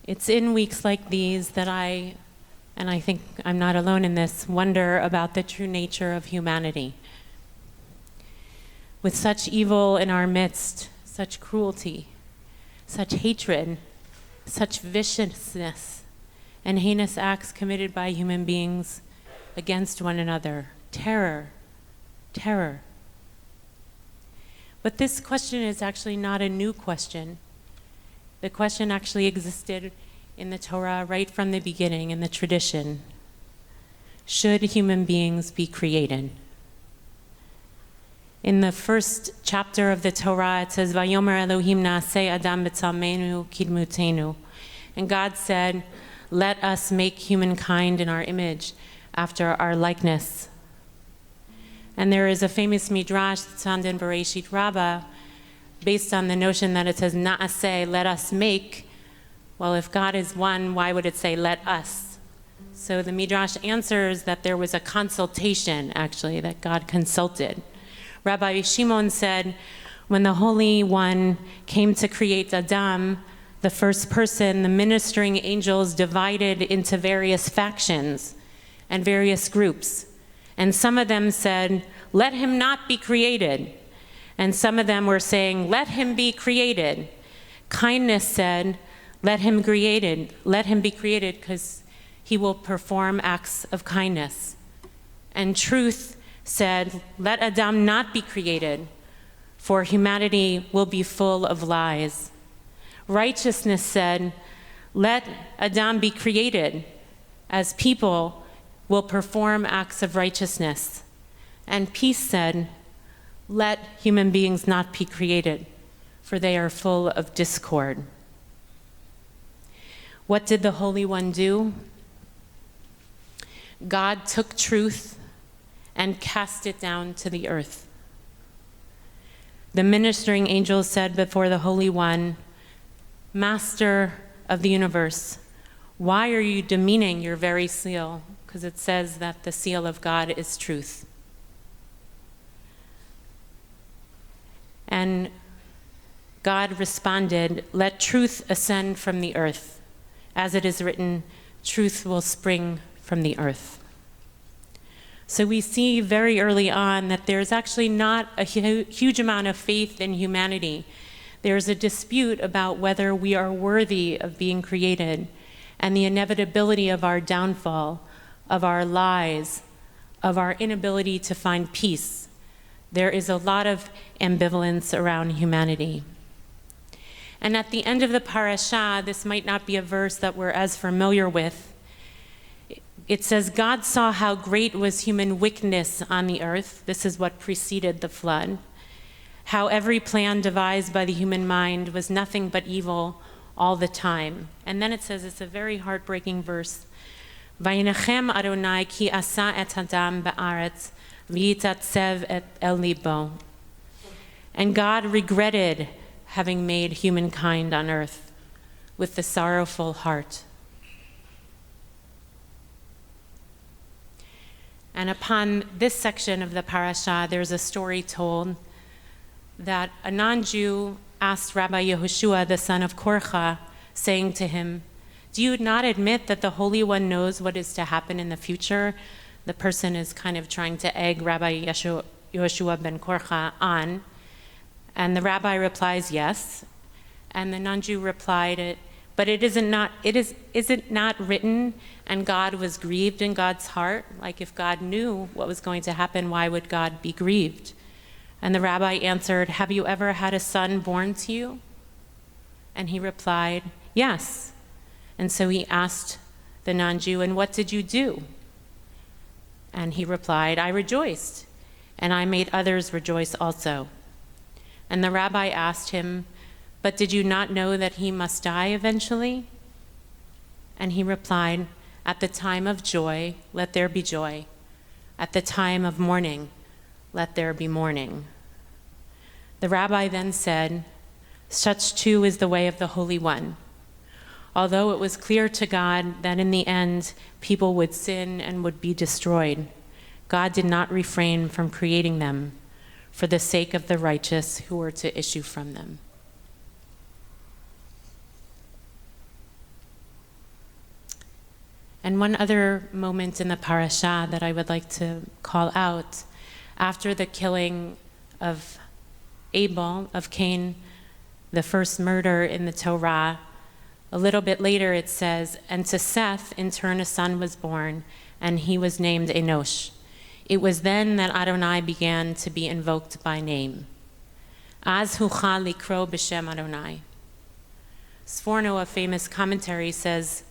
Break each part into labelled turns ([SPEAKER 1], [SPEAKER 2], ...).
[SPEAKER 1] It's in weeks like these that and I think I'm not alone in this, wonder about the true nature of humanity. With such evil in our midst, such cruelty, such hatred, such viciousness, and heinous acts committed by human beings against one another, terror. But this question is actually not a new question. The question actually existed in the Torah right from the beginning, in the tradition. Should human beings be created? In the first chapter of the Torah, it says, Vayomer Elohim na'aseh adam b'tzalmenu kidmutenu. And God said, let us make humankind in our image, after our likeness. And there is a famous midrash that's found in Bereshit Rabbah, based on the notion that it says, na'aseh, let us make. Well, if God is one, why would it say, let us? So the midrash answers that there was a consultation, actually, that God consulted. Rabbi Shimon said, when the Holy One came to create Adam, the first person, the ministering angels divided into various factions and various groups. And some of them said, let him not be created. And some of them were saying, let him be created. Kindness said, let him be created because he will perform acts of kindness. And truth said, let Adam not be created, for humanity will be full of lies. Righteousness said, let Adam be created, as people will perform acts of righteousness. And peace said, let human beings not be created, for they are full of discord. What did the Holy One do? God took truth and cast it down to the earth. The ministering angels said before the Holy One, Master of the universe, why are you demeaning your very seal? Because it says that the seal of God is truth. And God responded, let truth ascend from the earth. As it is written, truth will spring from the earth. So we see very early on that there's actually not a huge amount of faith in humanity. There's a dispute about whether we are worthy of being created and the inevitability of our downfall, of our lies, of our inability to find peace. There is a lot of ambivalence around humanity. And at the end of the parasha, this might not be a verse that we're as familiar with. It says, God saw how great was human wickedness on the earth. This is what preceded the flood. How every plan devised by the human mind was nothing but evil all the time. And then it says, it's a very heartbreaking verse. Vayinachem Adonai ki asa et Adam ba'aretz v'yitatzev et el libo. And God regretted having made humankind on earth with the sorrowful heart. And upon this section of the parasha, there's a story told that a non-Jew asked Rabbi Yehoshua, the son of Korcha, saying to him, do you not admit that the Holy One knows what is to happen in the future? The person is kind of trying to egg Rabbi Yehoshua ben Korcha on. And the rabbi replies, yes. And the non-Jew replied, but is it not written, and God was grieved in God's heart? Like if God knew what was going to happen, why would God be grieved? And the rabbi answered, have you ever had a son born to you? And he replied, yes. And so he asked the non-Jew, and what did you do? And he replied, I rejoiced, and I made others rejoice also. And the rabbi asked him, but did you not know that he must die eventually? And he replied, at the time of joy, let there be joy. At the time of mourning, let there be mourning. The rabbi then said, such too is the way of the Holy One. Although it was clear to God that in the end people would sin and would be destroyed, God did not refrain from creating them for the sake of the righteous who were to issue from them. And one other moment in the parasha that I would like to call out, after the killing of Abel, of Cain, the first murder in the Torah, a little bit later it says, and to Seth in turn a son was born, and he was named Enosh. It was then that Adonai began to be invoked by name. Az hucha likro b'shem Adonai. Sforno, a famous commentary, says,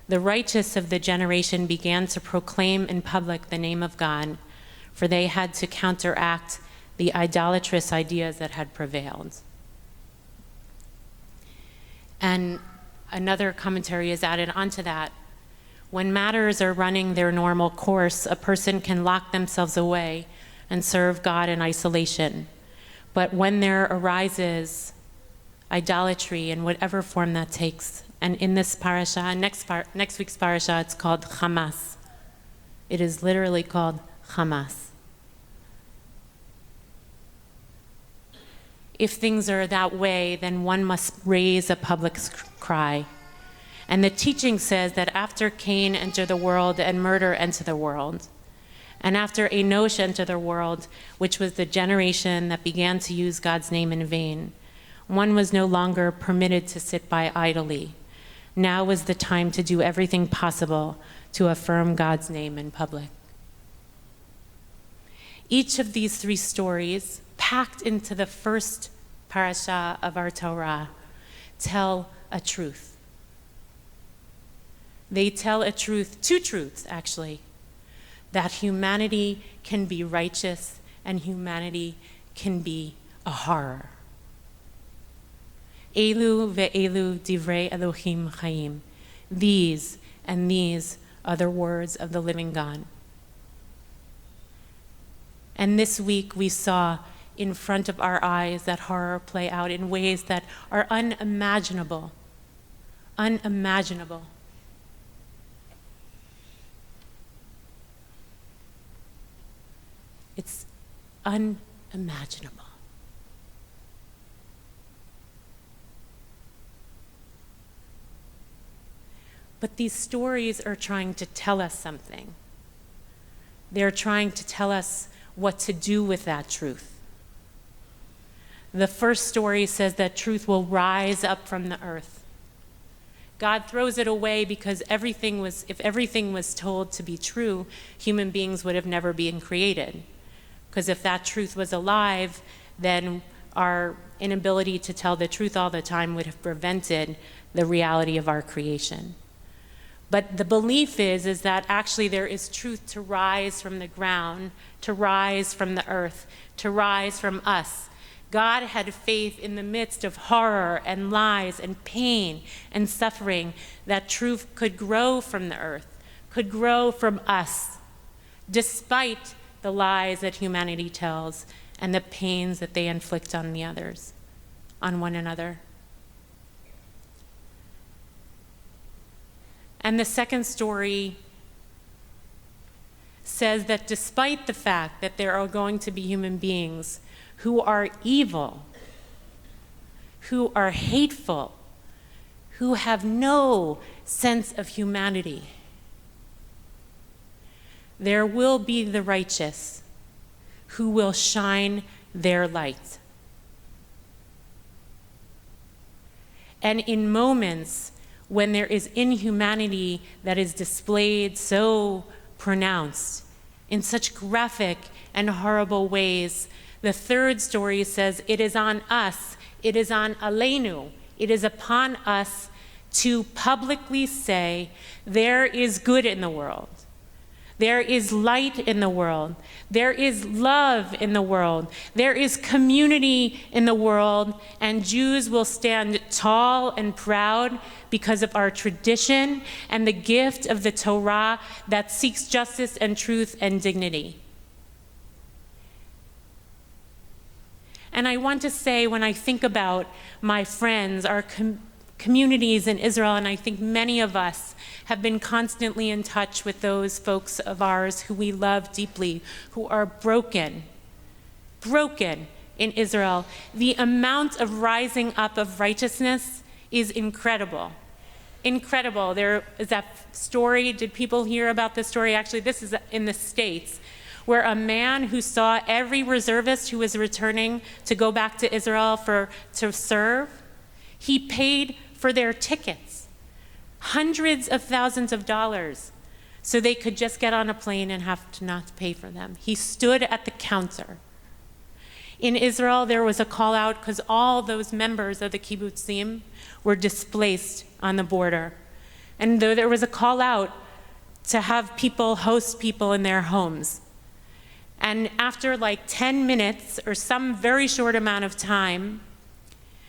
[SPEAKER 1] the righteous of the generation began to proclaim in public the name of God, for they had to counteract the idolatrous ideas that had prevailed. And another commentary is added onto that. When matters are running their normal course, a person can lock themselves away and serve God in isolation. But when there arises idolatry in whatever form that takes, and in this parasha, next week's parasha, it's called Hamas. It is literally called Hamas. If things are that way, then one must raise a public cry. And the teaching says that after Cain entered the world and murder entered the world, and after Enosh entered the world, which was the generation that began to use God's name in vain, one was no longer permitted to sit by idly. Now was the time to do everything possible to affirm God's name in public. Each of these three stories, packed into the first parasha of our Torah, tell a truth. They tell a truth, two truths actually, that humanity can be righteous and humanity can be a horror. Elu ve'elu divrei Elohim chayim. These and these are the words of the living God. And this week we saw in front of our eyes that horror play out in ways that are unimaginable. Unimaginable. It's unimaginable. But these stories are trying to tell us something. They're trying to tell us what to do with that truth. The first story says that truth will rise up from the earth. God throws it away because if everything was told to be true, human beings would have never been created. Because if that truth was alive, then our inability to tell the truth all the time would have prevented the reality of our creation. But the belief is that actually there is truth to rise from the ground, to rise from the earth, to rise from us. God had faith in the midst of horror and lies and pain and suffering that truth could grow from the earth, could grow from us, despite the lies that humanity tells and the pains that they inflict on the others, on one another. And the second story says that despite the fact that there are going to be human beings who are evil, who are hateful, who have no sense of humanity, there will be the righteous who will shine their light. And in moments when there is inhumanity that is displayed so pronounced, in such graphic and horrible ways, the third story says it is on us, it is on Aleinu, it is upon us to publicly say there is good in the world. There is light in the world. There is love in the world. There is community in the world, and Jews will stand tall and proud because of our tradition and the gift of the Torah that seeks justice and truth and dignity. And I want to say, when I think about my friends, our communities in Israel, and I think many of us have been constantly in touch with those folks of ours who we love deeply, who are broken in Israel. The amount of rising up of righteousness is incredible. incredible. There is that story. Did people hear about this story? Actually, this is in the States, where a man who saw every reservist who was returning to go back to Israel to serve, he paid for their tickets, hundreds of thousands of dollars, so they could just get on a plane and have to not pay for them. He stood at the counter. In Israel, there was a call out because all those members of the kibbutzim were displaced on the border. And though there was a call out to have people host people in their homes. And after like 10 minutes or some very short amount of time,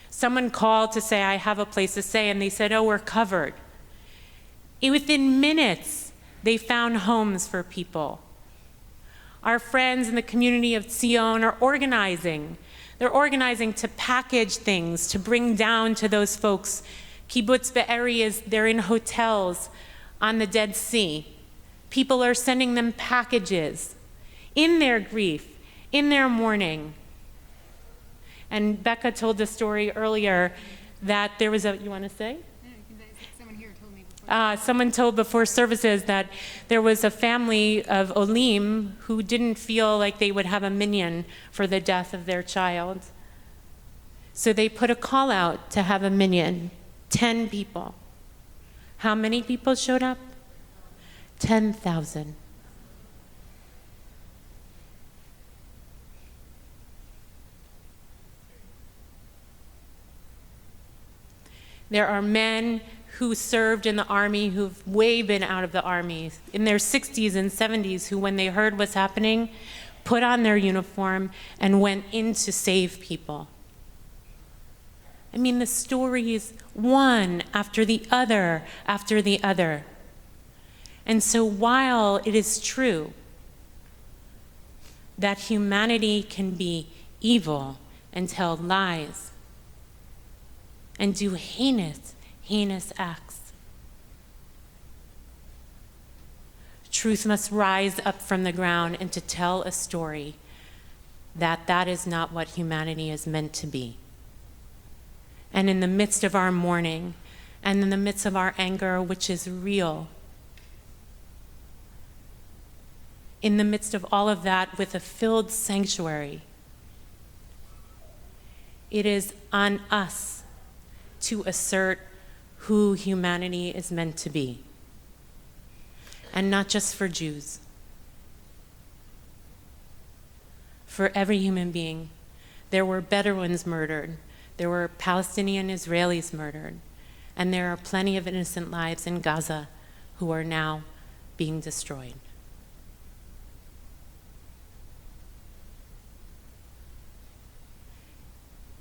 [SPEAKER 1] someone called to say, I have a place to stay, and they said, oh, we're covered. Within minutes, they found homes for people. Our friends in the community of Zion are organizing. They're organizing to package things, to bring down to those folks. Kibbutz Be'eri they're in hotels on the Dead Sea. People are sending them packages in their grief, in their mourning. And Becca told the story earlier that there was you want to say? Someone told before services that there was a family of Olim who didn't feel like they would have a minyan for the death of their child. So they put a call out to have a minyan, 10 people. How many people showed up? 10,000. There are men who served in the army, who've way been out of the army, in their 60s and 70s, who when they heard what's happening, put on their uniform and went in to save people. I mean, the stories, one after the other after the other. And so while it is true that humanity can be evil and tell lies and do heinous acts, truth must rise up from the ground and to tell a story that is not what humanity is meant to be. And in the midst of our mourning and in the midst of our anger, which is real, in the midst of all of that with a filled sanctuary, it is on us to assert who humanity is meant to be. And not just for Jews. For every human being. There were Bedouins murdered. There were Palestinian Israelis murdered. And there are plenty of innocent lives in Gaza who are now being destroyed.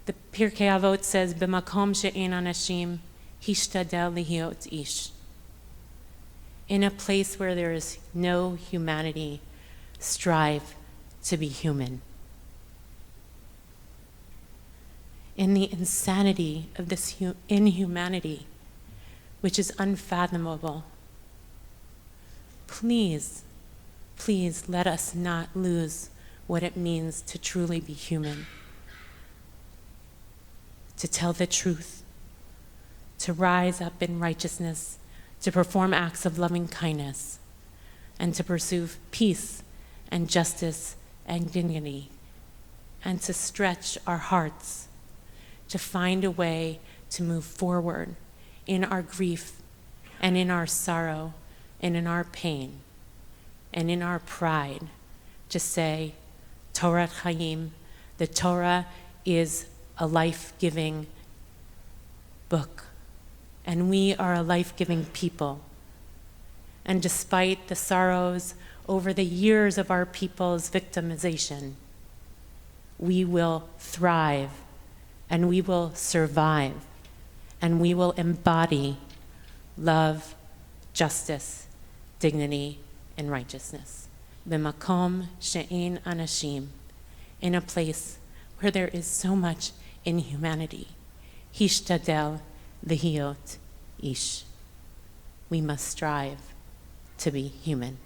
[SPEAKER 1] The Pirkei Avot says, "B'makom she'en anashim, hishtadel lihiot ish." In a place where there is no humanity, strive to be human. In the insanity of this inhumanity, which is unfathomable, please let us not lose what it means to truly be human. To tell the truth, to rise up in righteousness, to perform acts of loving kindness, and to pursue peace and justice and dignity, and to stretch our hearts, to find a way to move forward in our grief and in our sorrow and in our pain and in our pride, to say, Torah Chaim, the Torah is a life-giving book, and we are a life-giving people. And despite the sorrows over the years of our people's victimization, we will thrive, and we will survive, and we will embody love, justice, dignity, and righteousness. B'makom she'en anashim, in a place where there is so much inhumanity. Hishtadel lihiot ish. We must strive to be human.